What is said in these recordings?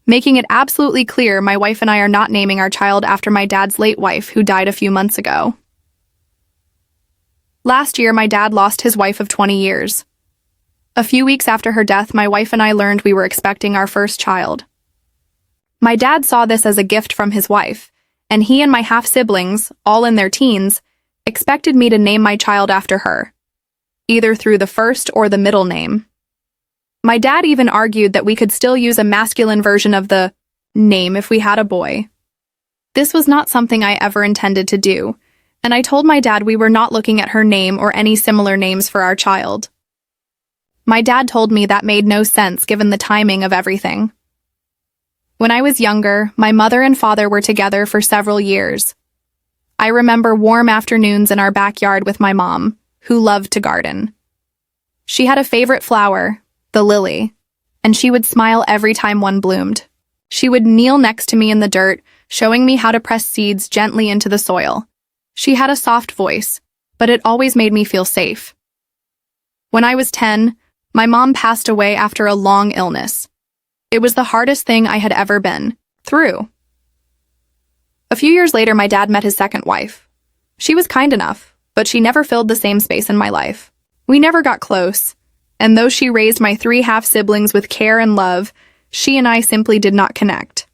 making it absolutely clear my wife and I are not naming our child after my dad's late wife, who died a few months ago. Last year, my dad lost his wife of 20 years. A few weeks after her death, my wife and I learned we were expecting our first child. My dad saw this as a gift from his wife, and he and my half-siblings, all in their teens, expected me to name my child after her, either through the first or the middle name. My dad even argued that we could still use a masculine version of the name if we had a boy. This was not something I ever intended to do, and I told my dad we were not looking at her name or any similar names for our child. My dad told me that made no sense given the timing of everything. When I was younger, my mother and father were together for several years. I remember warm afternoons in our backyard with my mom, who loved to garden. She had a favorite flower, the lily, and she would smile every time one bloomed. She would kneel next to me in the dirt, showing me how to press seeds gently into the soil. She had a soft voice, but it always made me feel safe. When I was 10, my mom passed away after a long illness. It was the hardest thing I had ever been through. A few years later, my dad met his second wife. She was kind enough, but she never filled the same space in my life. We never got close, and though she raised my 3 half-siblings with care and love, she and I simply did not connect.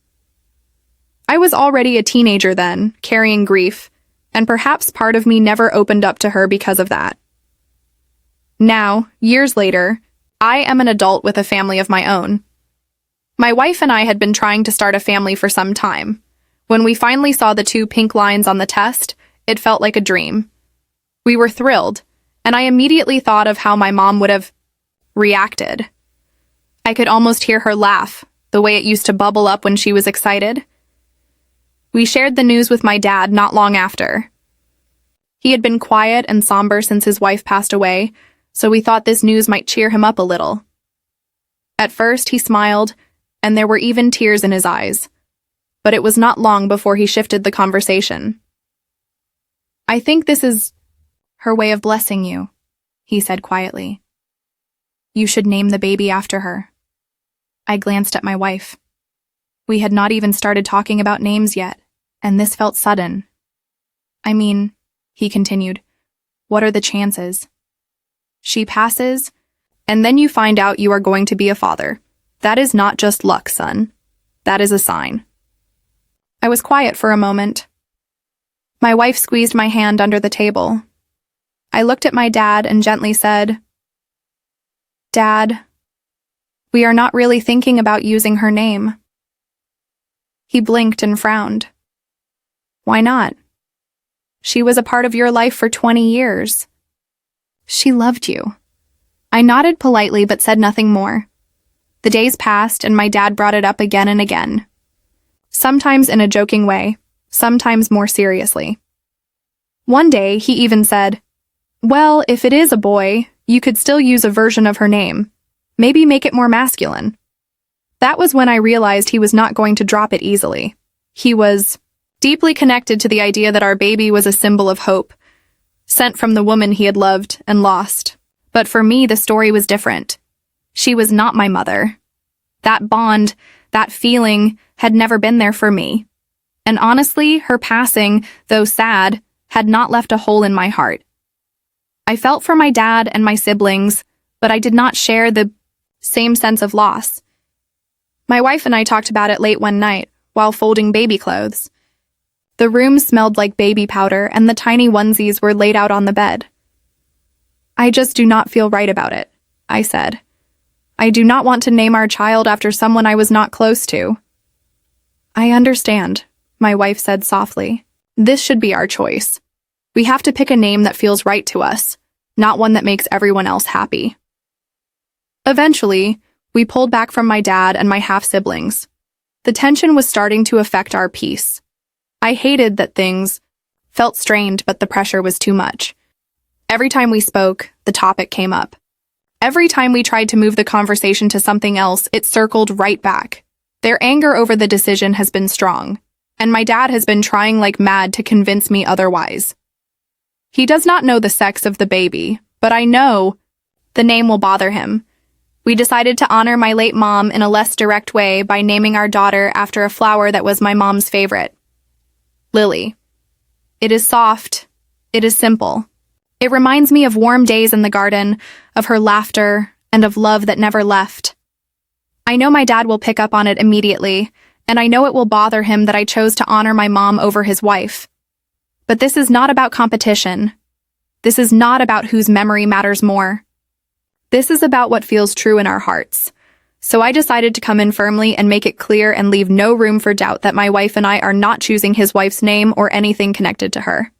I was already a teenager then, carrying grief, and perhaps part of me never opened up to her because of that. Now, years later, I am an adult with a family of my own. My wife and I had been trying to start a family for some time. When we finally saw the 2 pink lines on the test, it felt like a dream. We were thrilled, and I immediately thought of how my mom would have reacted. I could almost hear her laugh, the way it used to bubble up when she was excited. We shared the news with my dad not long after. He had been quiet and somber since his wife passed away, so we thought this news might cheer him up a little. At first, he smiled, and there were even tears in his eyes. But it was not long before he shifted the conversation. "I think this is her way of blessing you," he said quietly. "You should name the baby after her." I glanced at my wife. We had not even started talking about names yet, and this felt sudden. "I mean," he continued, "what are the chances? She passes, and then you find out you are going to be a father. That is not just luck, son. That is a sign." I was quiet for a moment. My wife squeezed my hand under the table. I looked at my dad and gently said, "Dad, we are not really thinking about using her name." He blinked and frowned. "Why not? She was a part of your life for 20 years. She loved you." I nodded politely but said nothing more. The days passed and my dad brought it up again and again. Sometimes in a joking way, sometimes more seriously. One day, he even said, "Well, if it is a boy, you could still use a version of her name. Maybe make it more masculine." That was when I realized he was not going to drop it easily. He was deeply connected to the idea that our baby was a symbol of hope, sent from the woman he had loved and lost. But for me, the story was different. She was not my mother. That bond, that feeling, had never been there for me. And honestly, her passing, though sad, had not left a hole in my heart. I felt for my dad and my siblings, but I did not share the same sense of loss. My wife and I talked about it late one night, while folding baby clothes. The room smelled like baby powder, and the tiny onesies were laid out on the bed. "I just do not feel right about it," I said. "I do not want to name our child after someone I was not close to." "I understand," my wife said softly. "This should be our choice. We have to pick a name that feels right to us, not one that makes everyone else happy." Eventually, we pulled back from my dad and my half-siblings. The tension was starting to affect our peace. I hated that things felt strained, but the pressure was too much. Every time we spoke, the topic came up. Every time we tried to move the conversation to something else, it circled right back. Their anger over the decision has been strong, and my dad has been trying like mad to convince me otherwise. He does not know the sex of the baby, but I know the name will bother him, We decided to honor my late mom in a less direct way by naming our daughter after a flower that was my mom's favorite. Lily. It is soft. It is simple. It reminds me of warm days in the garden, of her laughter, and of love that never left. I know my dad will pick up on it immediately, and I know it will bother him that I chose to honor my mom over his wife. But this is not about competition. This is not about whose memory matters more. This is about what feels true in our hearts. So I decided to come in firmly and make it clear and leave no room for doubt that my wife and I are not choosing his wife's name or anything connected to her.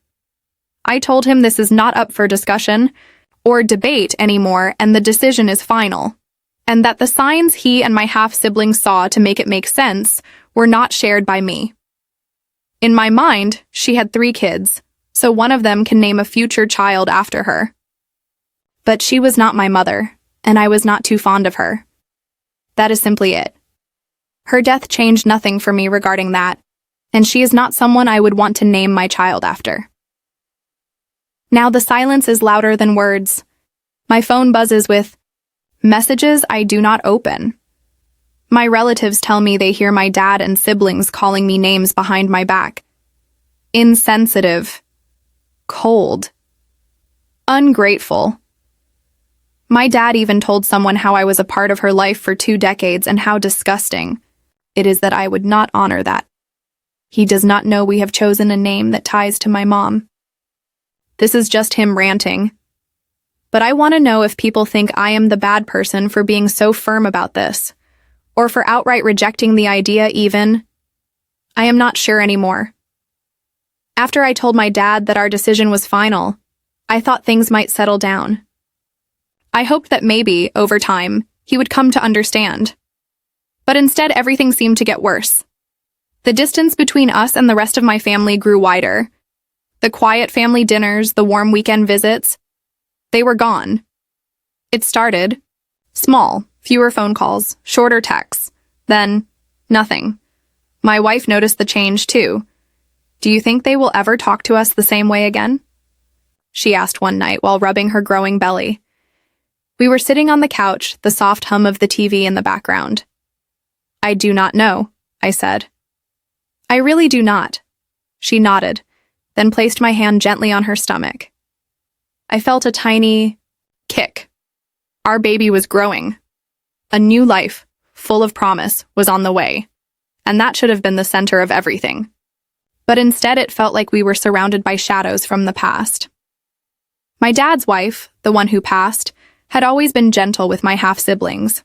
I told him this is not up for discussion or debate anymore, and the decision is final, and that the signs he and my half-siblings saw to make it make sense were not shared by me. In my mind, she had 3 kids, so one of them can name a future child after her. But she was not my mother, and I was not too fond of her. That is simply it. Her death changed nothing for me regarding that, and she is not someone I would want to name my child after. Now the silence is louder than words. My phone buzzes with messages I do not open. My relatives tell me they hear my dad and siblings calling me names behind my back. Insensitive. Cold. Ungrateful. My dad even told someone how I was a part of her life for 2 decades and how disgusting it is that I would not honor that. He does not know we have chosen a name that ties to my mom. This is just him ranting. But I want to know if people think I am the bad person for being so firm about this, or for outright rejecting the idea even. I am not sure anymore. After I told my dad that our decision was final, I thought things might settle down. I hoped that maybe, over time, he would come to understand. But instead, everything seemed to get worse. The distance between us and the rest of my family grew wider. The quiet family dinners, the warm weekend visits, they were gone. It started small, fewer phone calls, shorter texts, then nothing. My wife noticed the change too. Do you think they will ever talk to us the same way again? She asked one night while rubbing her growing belly. We were sitting on the couch, the soft hum of the TV in the background. I do not know, I said. I really do not. She nodded, then placed my hand gently on her stomach. I felt a tiny kick. Our baby was growing. A new life, full of promise, was on the way, and that should have been the center of everything. But instead it felt like we were surrounded by shadows from the past. My dad's wife, the one who passed, had always been gentle with my half-siblings.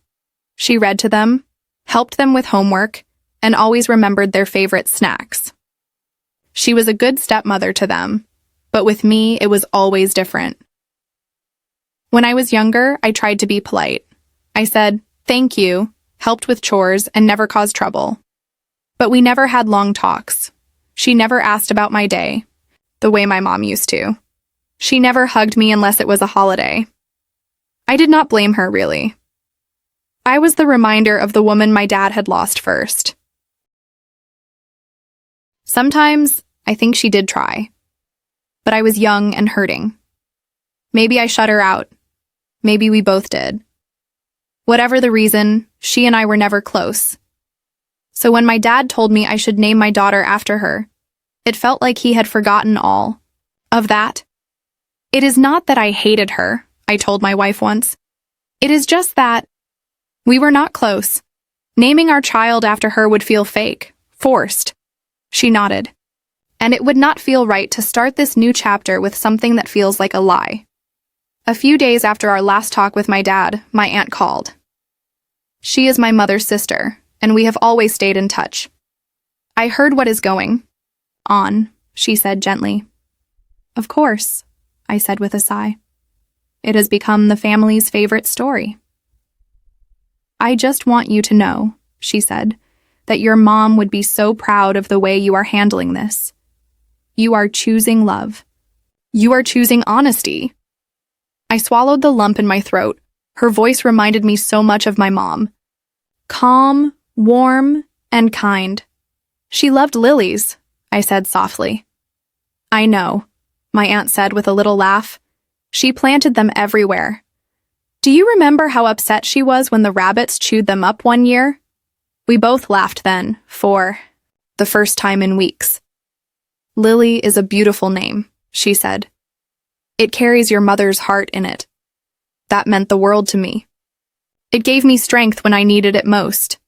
She read to them, helped them with homework, and always remembered their favorite snacks. She was a good stepmother to them, but with me, it was always different. When I was younger, I tried to be polite. I said, "Thank you," helped with chores, and never caused trouble. But we never had long talks. She never asked about my day, the way my mom used to. She never hugged me unless it was a holiday. I did not blame her, really. I was the reminder of the woman my dad had lost first. Sometimes, I think she did try. But I was young and hurting. Maybe I shut her out. Maybe we both did. Whatever the reason, she and I were never close. So when my dad told me I should name my daughter after her, it felt like he had forgotten all of that. It is not that I hated her, I told my wife once. It is just that we were not close. Naming our child after her would feel fake, forced. She nodded. And it would not feel right to start this new chapter with something that feels like a lie. A few days after our last talk with my dad, my aunt called. She is my mother's sister, and we have always stayed in touch. I heard what is going on, she said gently. Of course, I said with a sigh. It has become the family's favorite story. I just want you to know, she said, that your mom would be so proud of the way you are handling this. You are choosing love. You are choosing honesty. I swallowed the lump in my throat. Her voice reminded me so much of my mom. Calm, warm, and kind. She loved lilies, I said softly. I know, my aunt said with a little laugh. She planted them everywhere. Do you remember how upset she was when the rabbits chewed them up one year? We both laughed then, for the first time in weeks. Lily is a beautiful name, she said. It carries your mother's heart in it. That meant the world to me. It gave me strength when I needed it most.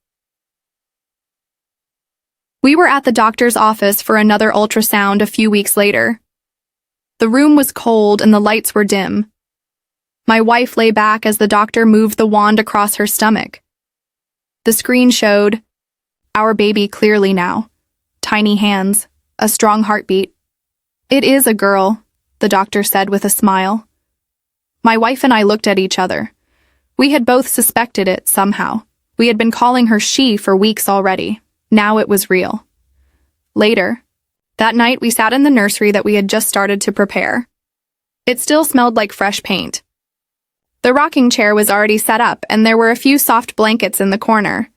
We were at the doctor's office for another ultrasound a few weeks later. The room was cold and the lights were dim. My wife lay back as the doctor moved the wand across her stomach. The screen showed our baby clearly now. Tiny hands, a strong heartbeat. It is a girl, the doctor said with a smile. My wife and I looked at each other. We had both suspected it somehow. We had been calling her she for weeks already. Now it was real. Later, that night we sat in the nursery that we had just started to prepare. It still smelled like fresh paint. The rocking chair was already set up, and there were a few soft blankets in the corner.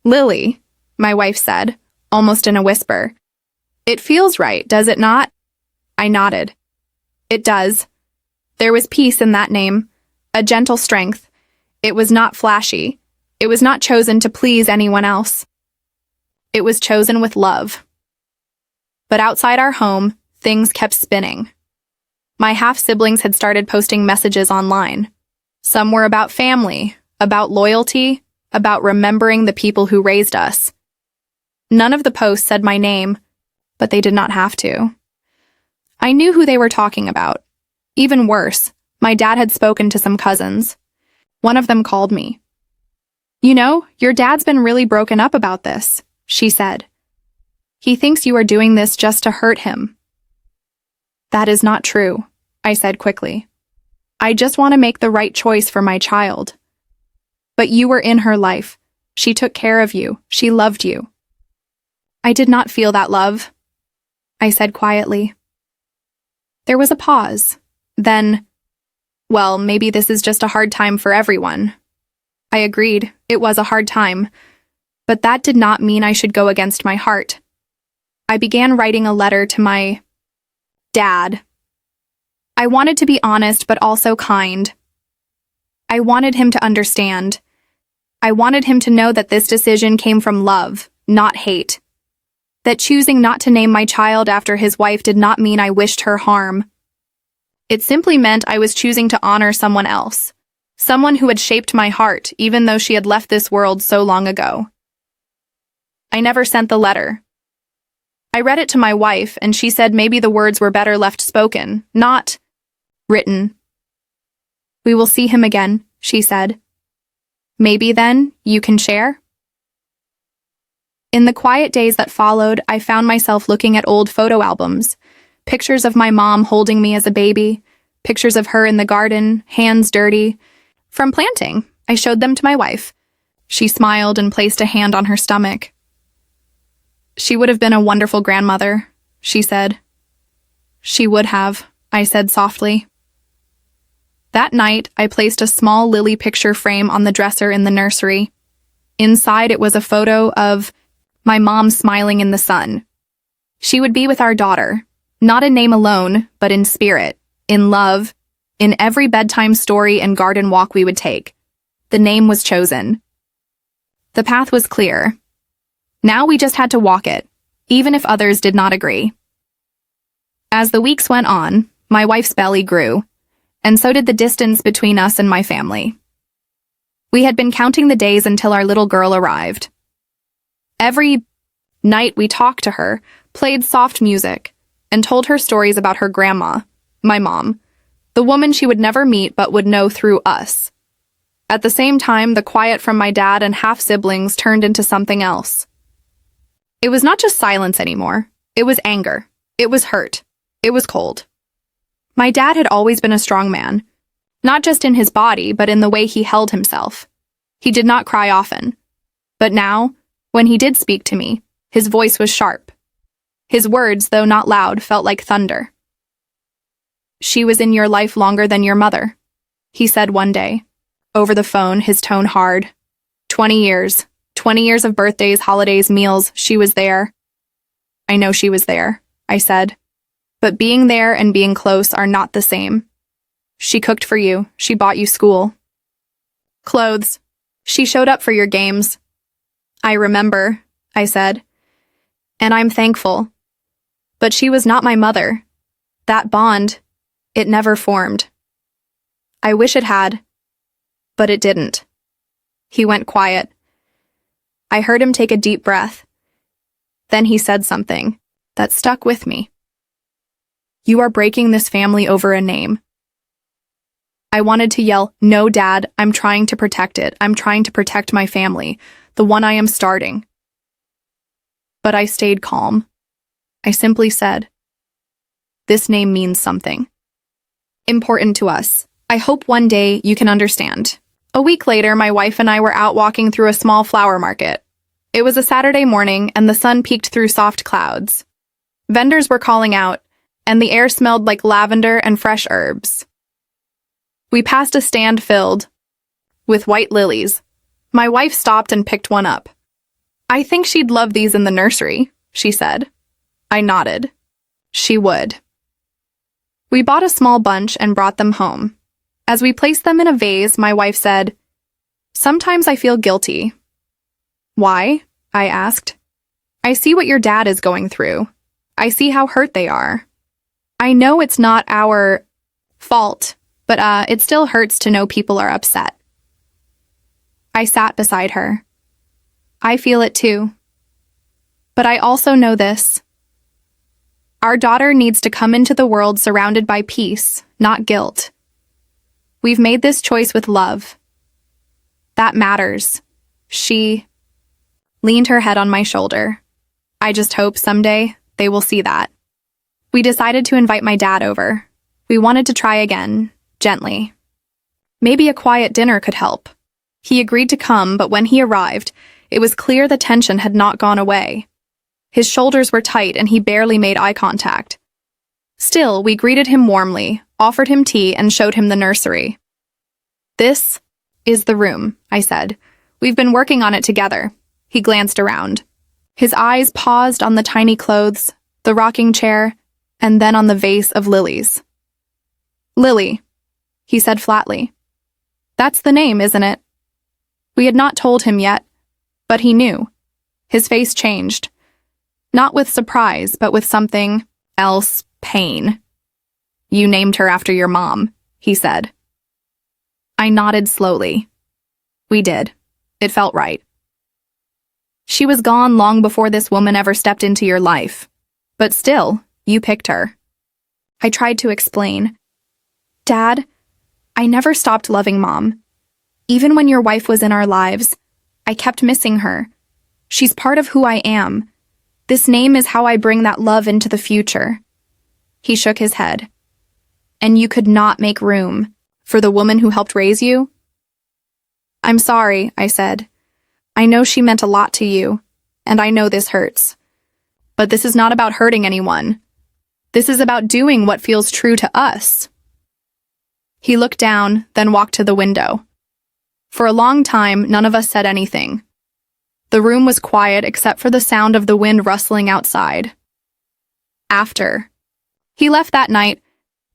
Lily, my wife said, almost in a whisper. It feels right, does it not? I nodded. It does. There was peace in that name, a gentle strength. It was not flashy. It was not chosen to please anyone else. It was chosen with love. But outside our home, things kept spinning. My half-siblings had started posting messages online. Some were about family, about loyalty, about remembering the people who raised us. None of the posts said my name, but they did not have to. I knew who they were talking about. Even worse, my dad had spoken to some cousins. One of them called me. You know, your dad's been really broken up about this, she said. He thinks you are doing this just to hurt him. That is not true, I said quickly. I just want to make the right choice for my child. But you were in her life. She took care of you. She loved you. I did not feel that love, I said quietly. There was a pause. Then, well, maybe this is just a hard time for everyone. I agreed. It was a hard time. But that did not mean I should go against my heart. I began writing a letter to my dad. I wanted to be honest but also kind. I wanted him to understand. I wanted him to know that this decision came from love, not hate. That choosing not to name my child after his wife did not mean I wished her harm. It simply meant I was choosing to honor someone else, someone who had shaped my heart even though she had left this world so long ago. I never sent the letter. I read it to my wife, and she said maybe the words were better left spoken, not written. We will see him again, she said. Maybe then you can share? In the quiet days that followed, I found myself looking at old photo albums, pictures of my mom holding me as a baby, pictures of her in the garden, hands dirty. From planting, I showed them to my wife. She smiled and placed a hand on her stomach. She would have been a wonderful grandmother, she said. She would have, I said softly. That night, I placed a small Lily picture frame on the dresser in the nursery. Inside, it was a photo of my mom smiling in the sun. She would be with our daughter, not in name alone, but in spirit, in love, in every bedtime story and garden walk we would take. The name was chosen. The path was clear. Now we just had to walk it, even if others did not agree. As the weeks went on, my wife's belly grew, and so did the distance between us and my family. We had been counting the days until our little girl arrived. Every night we talked to her, played soft music, and told her stories about her grandma, my mom, the woman she would never meet but would know through us. At the same time, the quiet from my dad and half-siblings turned into something else. It was not just silence anymore. It was anger. It was hurt. It was cold. My dad had always been a strong man, not just in his body, but in the way he held himself. He did not cry often. But now, when he did speak to me, his voice was sharp. His words, though not loud, felt like thunder. She was in your life longer than your mother, he said one day. Over the phone, his tone hard. 20 years. 20 years of birthdays, holidays, meals, she was there. I know she was there, I said. But being there and being close are not the same. She cooked for you. She bought you school. Clothes. She showed up for your games. I remember, I said. And I'm thankful. But she was not my mother. That bond, it never formed. I wish it had, but it didn't. He went quiet. I heard him take a deep breath. Then he said something that stuck with me. You are breaking this family over a name. I wanted to yell, no, Dad, I'm trying to protect it. I'm trying to protect my family, the one I am starting. But I stayed calm. I simply said, this name means something important to us. I hope one day you can understand. A week later, my wife and I were out walking through a small flower market. It was a Saturday morning, and the sun peeked through soft clouds. Vendors were calling out, and the air smelled like lavender and fresh herbs. We passed a stand filled with white lilies. My wife stopped and picked one up. I think she'd love these in the nursery, she said. I nodded. She would. We bought a small bunch and brought them home. As we placed them in a vase, my wife said, sometimes I feel guilty. Why? I asked. I see what your dad is going through. I see how hurt they are. I know it's not our fault, but it still hurts to know people are upset. I sat beside her. I feel it too. But I also know this. Our daughter needs to come into the world surrounded by peace, not guilt. We've made this choice with love. That matters. She leaned her head on my shoulder. I just hope someday they will see that. We decided to invite my dad over. We wanted to try again, gently. Maybe a quiet dinner could help. He agreed to come, but when he arrived, it was clear the tension had not gone away. His shoulders were tight and he barely made eye contact. Still, we greeted him warmly, offered him tea, and showed him the nursery. This is the room, I said. We've been working on it together. He glanced around. His eyes paused on the tiny clothes, the rocking chair, and then on the vase of lilies. Lily, he said flatly. That's the name, isn't it? We had not told him yet, but he knew. His face changed. Not with surprise, but with something else, pain. You named her after your mom, he said. I nodded slowly. We did. It felt right. She was gone long before this woman ever stepped into your life. But still, you picked her. I tried to explain. Dad, I never stopped loving Mom. Even when your wife was in our lives, I kept missing her. She's part of who I am. This name is how I bring that love into the future. He shook his head. And you could not make room for the woman who helped raise you? I'm sorry, I said. I know she meant a lot to you, and I know this hurts. But this is not about hurting anyone. This is about doing what feels true to us. He looked down, then walked to the window. For a long time, none of us said anything. The room was quiet except for the sound of the wind rustling outside. After he left that night,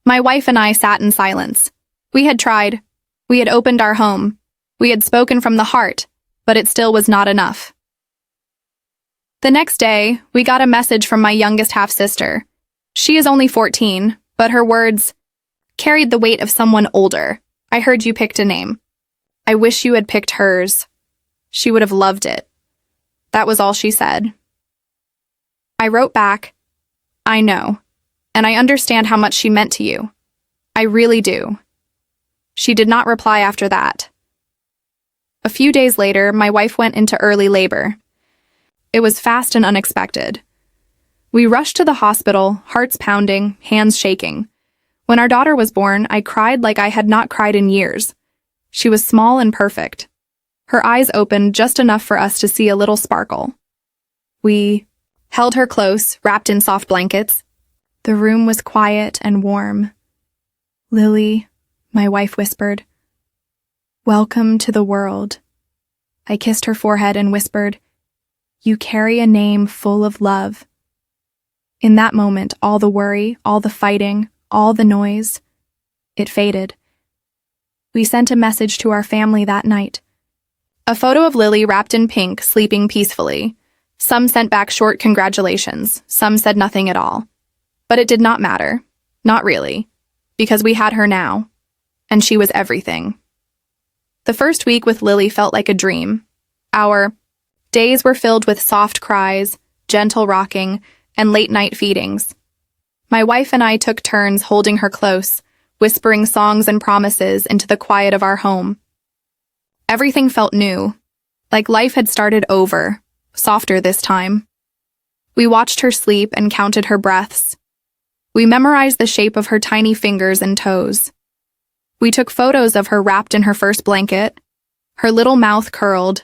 my wife and I sat in silence. We had tried. We had opened our home. We had spoken from the heart, but it still was not enough. The next day, we got a message from my youngest half-sister. She is only 14, but her words carried the weight of someone older. I heard you picked a name. I wish you had picked hers. She would have loved it. That was all she said. I wrote back, I know, and I understand how much she meant to you. I really do. She did not reply after that. A few days later, my wife went into early labor. It was fast and unexpected. We rushed to the hospital, hearts pounding, hands shaking. When our daughter was born, I cried like I had not cried in years. She was small and perfect. Her eyes opened just enough for us to see a little sparkle. We held her close, wrapped in soft blankets. The room was quiet and warm. Lily, my wife whispered, welcome to the world. I kissed her forehead and whispered, you carry a name full of love. In that moment, all the worry, all the fighting, all the noise, it faded. We sent a message to our family that night. A photo of Lily wrapped in pink, sleeping peacefully. Some sent back short congratulations, some said nothing at all. But it did not matter. Not really. Because we had her now. And she was everything. The first week with Lily felt like a dream. Our days were filled with soft cries, gentle rocking, and late-night feedings. My wife and I took turns holding her close, whispering songs and promises into the quiet of our home. Everything felt new, like life had started over, softer this time. We watched her sleep and counted her breaths. We memorized the shape of her tiny fingers and toes. We took photos of her wrapped in her first blanket, her little mouth curled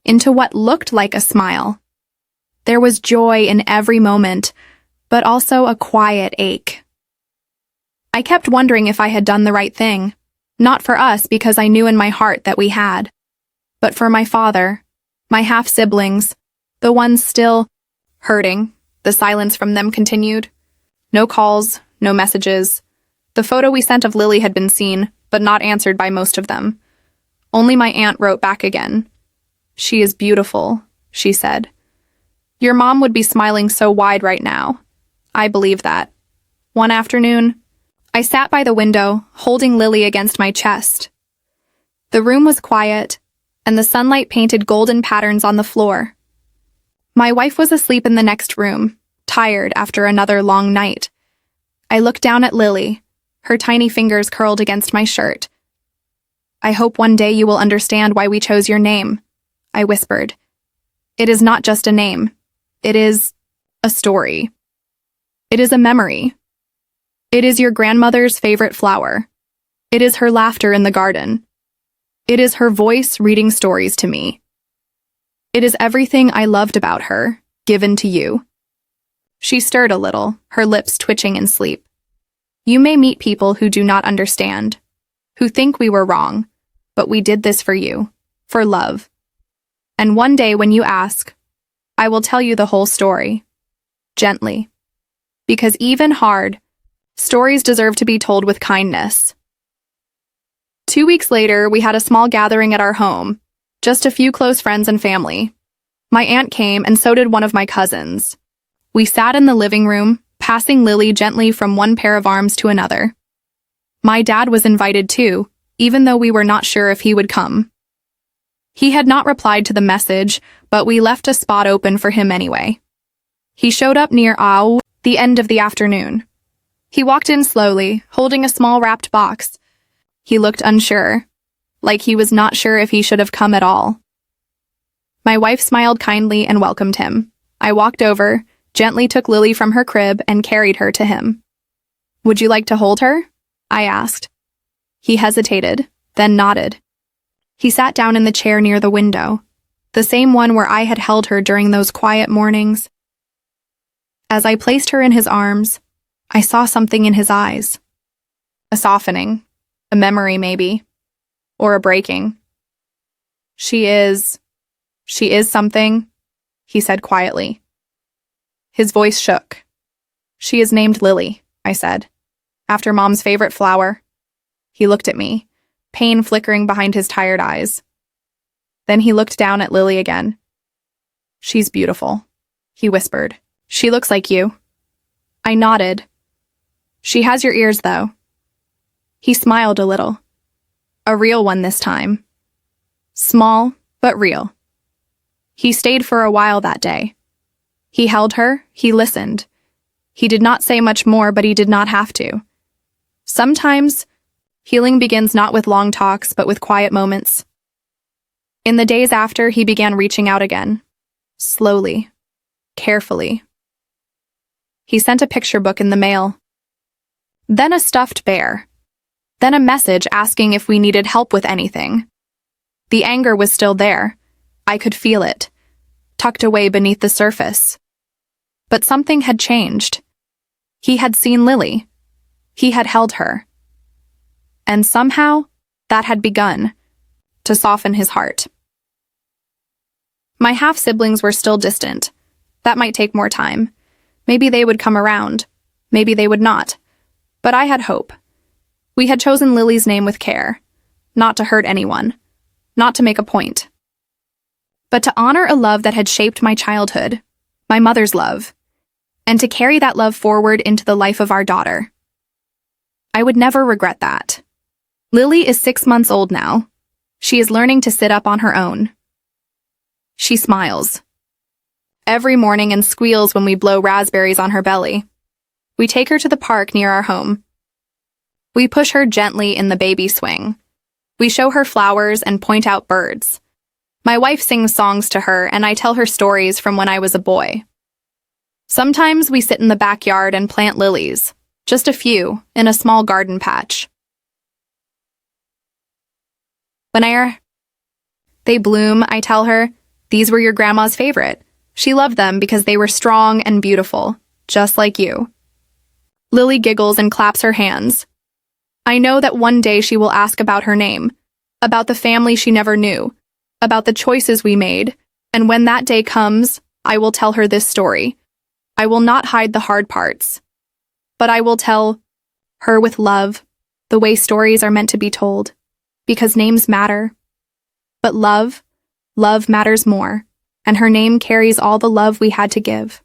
into what looked like a smile. There was joy in every moment, but also a quiet ache. I kept wondering if I had done the right thing, not for us because I knew in my heart that we had, but for my father, my half-siblings, the ones still hurting. The silence from them continued. No calls, no messages. The photo we sent of Lily had been seen, but not answered by most of them. Only my aunt wrote back again. "She is beautiful," she said. "Your mom would be smiling so wide right now." I believe that. One afternoon, I sat by the window, holding Lily against my chest. The room was quiet, and the sunlight painted golden patterns on the floor. My wife was asleep in the next room, tired after another long night. I looked down at Lily, her tiny fingers curled against my shirt. "I hope one day you will understand why we chose your name," I whispered. "It is not just a name. It is a story. It is a memory. It is your grandmother's favorite flower. It is her laughter in the garden. It is her voice reading stories to me. It is everything I loved about her, given to you." She stirred a little, her lips twitching in sleep. "You may meet people who do not understand, who think we were wrong, but we did this for you, for love. And one day when you ask, I will tell you the whole story, gently. Because even hard, stories deserve to be told with kindness." 2 weeks later, we had a small gathering at our home, just a few close friends and family. My aunt came, and so did one of my cousins. We sat in the living room, passing Lily gently from one pair of arms to another. My dad was invited too, even though we were not sure if he would come. He had not replied to the message, but we left a spot open for him anyway. He showed up near the end of the afternoon. He walked in slowly, holding a small wrapped box. He looked unsure, like he was not sure if he should have come at all. My wife smiled kindly and welcomed him. I walked over, gently took Lily from her crib, and carried her to him. "Would you like to hold her?" I asked. He hesitated, then nodded. He sat down in the chair near the window, the same one where I had held her during those quiet mornings. As I placed her in his arms, I saw something in his eyes. A softening, a memory maybe, or a breaking. She is something," he said quietly. His voice shook. "She is named Lily," I said, "after Mom's favorite flower." He looked at me, pain flickering behind his tired eyes. Then he looked down at Lily again. "She's beautiful," he whispered. "She looks like you." I nodded. "She has your ears, though." He smiled a little. A real one this time. Small, but real. He stayed for a while that day. He held her, he listened. He did not say much more, but he did not have to. Sometimes, healing begins not with long talks, but with quiet moments. In the days after, he began reaching out again. Slowly. Carefully. He sent a picture book in the mail. Then a stuffed bear. Then a message asking if we needed help with anything. The anger was still there. I could feel it, tucked away beneath the surface. But something had changed. He had seen Lily. He had held her. And somehow, that had begun to soften his heart. My half-siblings were still distant. That might take more time. Maybe they would come around. Maybe they would not. But I had hope. We had chosen Lily's name with care. not to hurt anyone, not to make a point, but to honor a love that had shaped my childhood, my mother's love, and to carry that love forward into the life of our daughter. I would never regret that. Lily is 6 months old now. She is learning to sit up on her own. She smiles every morning and squeals when we blow raspberries on her belly. We take her to the park near our home. We push her gently in the baby swing. We show her flowers and point out birds. My wife sings songs to her, and I tell her stories from when I was a boy. Sometimes we sit in the backyard and plant lilies, just a few, in a small garden patch. When they bloom, I tell her, these were your grandma's favorite. She loved them because they were strong and beautiful, just like you. Lily giggles and claps her hands. I know that one day she will ask about her name, about the family she never knew, about the choices we made, and when that day comes, I will tell her this story. I will not hide the hard parts, but I will tell her with love, the way stories are meant to be told, because names matter. But love matters more, and her name carries all the love we had to give.